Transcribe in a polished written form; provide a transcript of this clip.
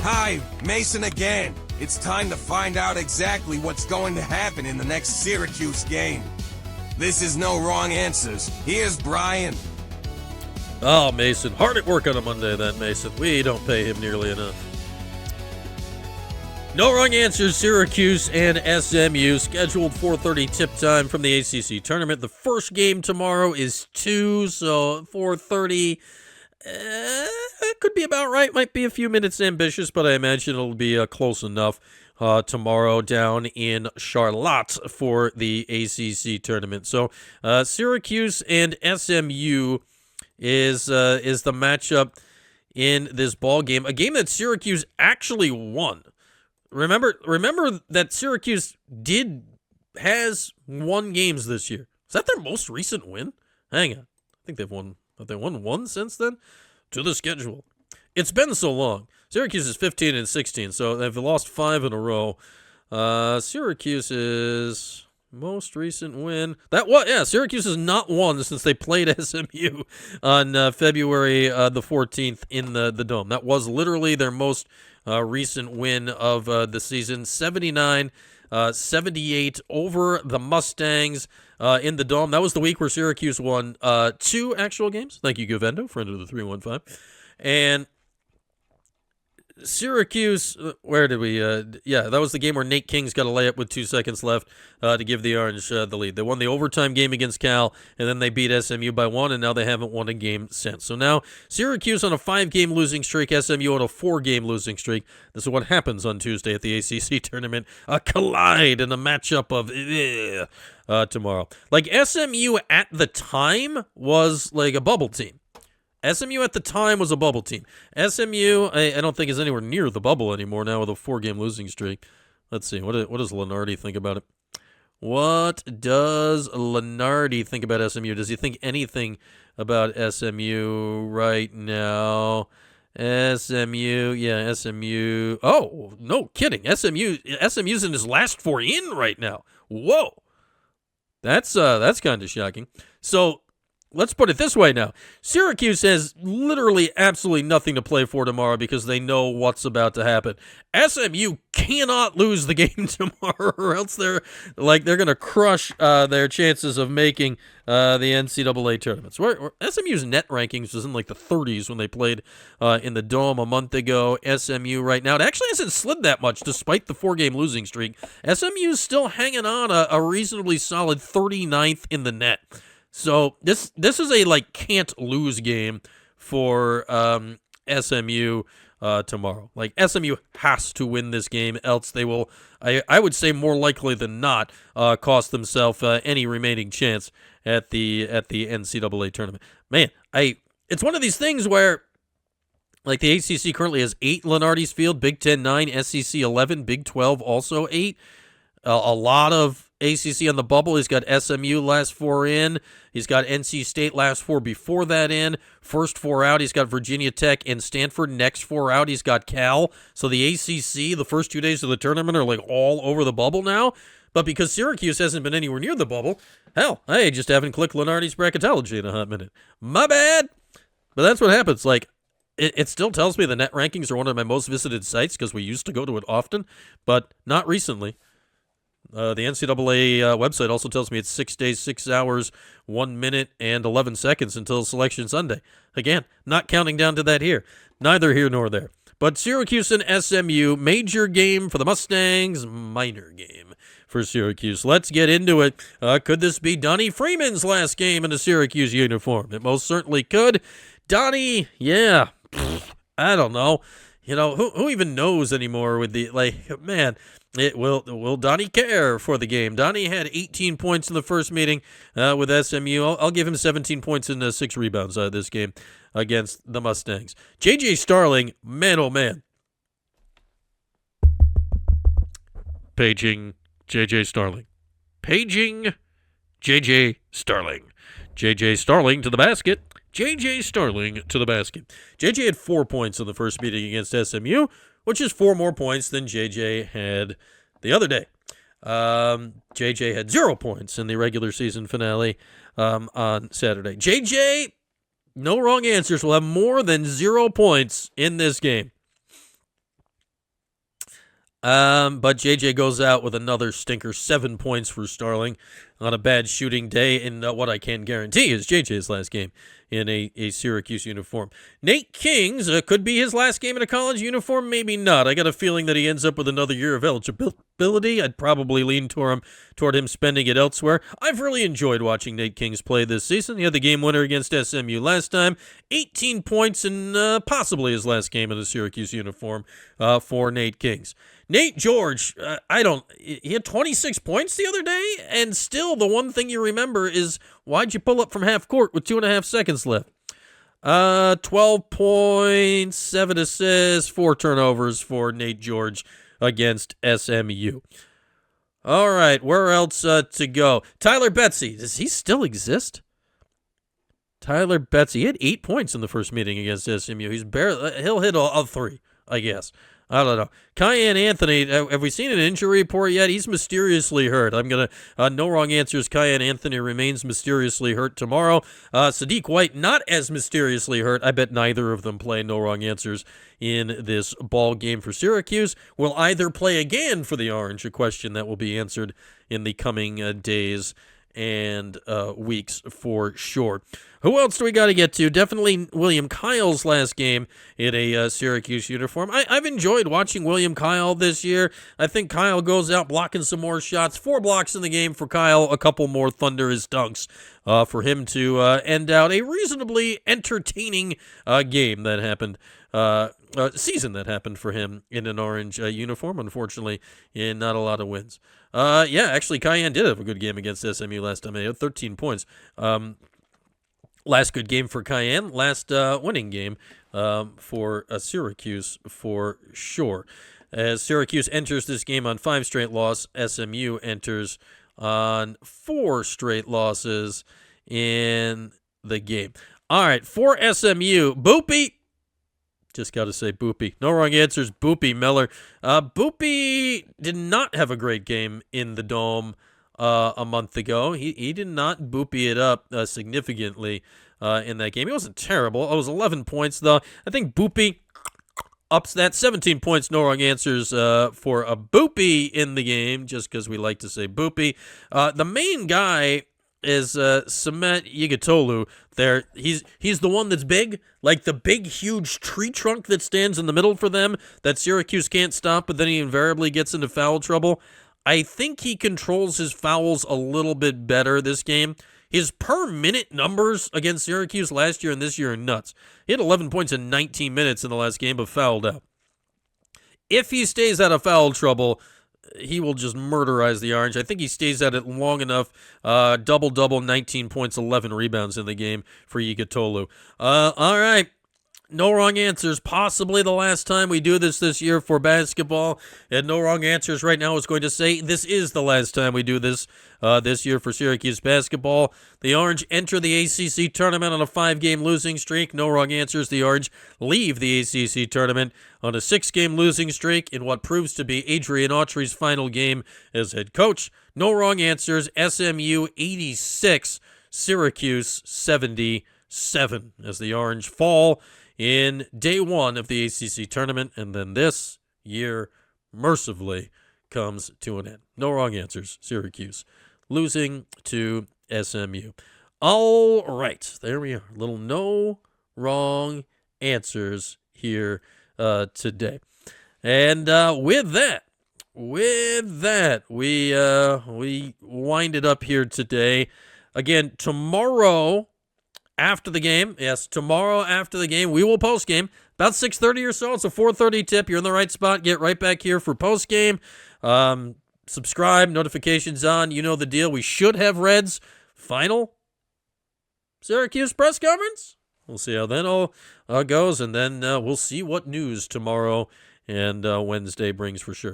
Hi, Mason again. It's time to find out exactly what's going to happen in the next Syracuse game. This is No Wrong Answers. Here's Brian. Oh, Mason. Hard at work on a Monday then, Mason. We don't pay him nearly enough. No Wrong Answers, Syracuse and SMU. Scheduled 4:30 tip time from the ACC tournament. The first game tomorrow is 2, so 4:30. It could be about right. Might be a few minutes ambitious, but I imagine it'll be close enough tomorrow down in Charlotte for the ACC tournament. So Syracuse and SMU is the matchup in this ball game. A game that Syracuse actually won. Remember that Syracuse has won games this year. Is that their most recent win? Hang on. I think they've won. Have they won one since then? To the schedule. It's been so long. Syracuse is 15-16, so they've lost 5 in a row. Syracuse's most recent win. Syracuse has not won since they played SMU on February the 14th in the Dome. That was literally their most recent win of the season. 79-78 over the Mustangs in the Dome. That was the week where Syracuse won 2 actual games. Thank you, Govendo, friend of the 315. And Syracuse, where did we? That was the game where Nate King's got a layup with 2 seconds left to give the Orange the lead. They won the overtime game against Cal, and then they beat SMU by 1, and now they haven't won a game since. So now Syracuse on a 5-game losing streak, SMU on a 4-game losing streak. This is what happens on Tuesday at the ACC tournament. A collide in a matchup of tomorrow. Like, SMU at the time was like a bubble team. SMU at the time was a bubble team. SMU, I don't think is anywhere near the bubble anymore now with a 4-game losing streak. Let's see. What does Lenardi think about it? What does Lenardi think about SMU? Does he think anything about SMU right now? SMU. Oh, no kidding. SMU's in his last 4 in right now. Whoa. That's kind of shocking. So, let's put it this way now. Syracuse has literally absolutely nothing to play for tomorrow because they know what's about to happen. SMU cannot lose the game tomorrow or else they're going to crush their chances of making the NCAA tournaments. SMU's net rankings was in like the 30s when they played in the Dome a month ago. SMU right now, it actually hasn't slid that much despite the 4-game losing streak. SMU's still hanging on a reasonably solid 39th in the net. So this is a can't lose game for SMU tomorrow. Like, SMU has to win this game, else they will, I would say more likely than not, cost themselves any remaining chance at the NCAA tournament. Man, it's one of these things where, like, the ACC currently has 8 Lenardi's Field, Big 10 9, SEC 11, Big 12 also 8. A lot of ACC on the bubble. He's got SMU last 4 in. He's got NC State last 4 before that in. First 4 out, he's got Virginia Tech and Stanford. Next 4 out, he's got Cal. So the ACC, the first 2 days of the tournament, are like all over the bubble now. But because Syracuse hasn't been anywhere near the bubble, hell, I just haven't clicked Lenardi's bracketology in a hot minute. My bad. But that's what happens. Like, it still tells me the net rankings are one of my most visited sites because we used to go to it often, but not recently. The NCAA website also tells me it's 6 days, 6 hours, 1 minute, and 11 seconds until Selection Sunday. Again, not counting down to that here. Neither here nor there. But Syracuse and SMU, major game for the Mustangs, minor game for Syracuse. Let's get into it. Could this be Donnie Freeman's last game in a Syracuse uniform? It most certainly could. Donnie, yeah, I don't know. You know, who even knows anymore with the, man, will Donnie care for the game? Donnie had 18 points in the first meeting with SMU. I'll give him 17 points and 6 rebounds this game against the Mustangs. J.J. Starling, man, oh man. Paging J.J. Starling. Paging J.J. Starling. J.J. Starling to the basket. J.J. Starling to the basket. J.J. had 4 points in the first meeting against SMU, which is 4 more points than J.J. had the other day. J.J. had 0 points in the regular season finale on Saturday. J.J., no wrong answers, will have more than 0 points in this game. But JJ goes out with another stinker, 7 points for Starling on a bad shooting day in what I can guarantee is JJ's last game in a Syracuse uniform. Nate King's could be his last game in a college uniform, maybe not. I got a feeling that he ends up with another year of eligibility. I'd probably lean toward him spending it elsewhere. I've really enjoyed watching Nate King's play this season. He had the game winner against SMU last time, 18 points in possibly his last game in a Syracuse uniform for Nate King's. Nate George, he had 26 points the other day, and still the one thing you remember is why'd you pull up from half court with 2.5 seconds left? 12 points, 7 assists, 4 turnovers for Nate George against SMU. All right, where else to go? Tyler Betsy, does he still exist? Tyler Betsy, he had 8 points in the first meeting against SMU. He'll hit a 3, I guess. I don't know. Kyan Anthony, have we seen an injury report yet? He's mysteriously hurt. I'm going to, no wrong answers. Kyan Anthony remains mysteriously hurt tomorrow. Sadiq White, not as mysteriously hurt. I bet neither of them play. No wrong answers in this ball game for Syracuse. Will either play again for the Orange? A question that will be answered in the coming days and weeks for sure. Who else do we got to get to? Definitely William Kyle's last game in a Syracuse uniform. I've enjoyed watching William Kyle this year. I think Kyle goes out blocking some more shots. 4 blocks in the game for Kyle. A couple more thunderous dunks for him to end out a reasonably entertaining game that happened. Season that happened for him in an Orange uniform, unfortunately, in not a lot of wins. Actually, Kyan did have a good game against SMU last time. He had 13 points. Last good game for Kyan. Last winning game for Syracuse for sure. As Syracuse enters this game on 5 straight losses, SMU enters on 4 straight losses in the game. All right, for SMU, Boopy. Just got to say Boopy. No wrong answers. Boopy Miller. Boopy did not have a great game in the Dome a month ago. He did not boopy it up significantly in that game. He wasn't terrible. It was 11 points, though. I think Boopy ups that. 17 points, no wrong answers for a Boopy in the game, just because we like to say Boopy. The main guy is Samet Yigitolu there. He's the one that's big, like the big, huge tree trunk that stands in the middle for them that Syracuse can't stop, but then he invariably gets into foul trouble. I think he controls his fouls a little bit better this game. His per-minute numbers against Syracuse last year and this year are nuts. He had 11 points in 19 minutes in the last game, but fouled out. If he stays out of foul trouble, he will just murderize the Orange. I think he stays at it long enough. Double-double, 19 points, 11 rebounds in the game for Yigitolu. All right. No wrong answers. Possibly the last time we do this year for basketball. And no wrong answers right now is going to say this is the last time we do this year for Syracuse basketball. The Orange enter the ACC tournament on a 5-game losing streak. No wrong answers. The Orange leave the ACC tournament on a 6-game losing streak in what proves to be Adrian Autry's final game as head coach. No wrong answers. SMU 86, Syracuse 77 as the Orange fall in day 1 of the ACC tournament, and then this year mercifully comes to an end. No wrong answers. Syracuse losing to SMU. All right, there we are. Little no wrong answers here today. And with that, we wind it up here today. Again, tomorrow after the game, we will post game about 6:30 or so. It's a 4:30 tip. You're in the right spot. Get right back here for post game. Subscribe, notifications on. You know the deal. We should have Reds final Syracuse press conference. We'll see how that all goes, and then we'll see what news tomorrow and Wednesday brings for sure.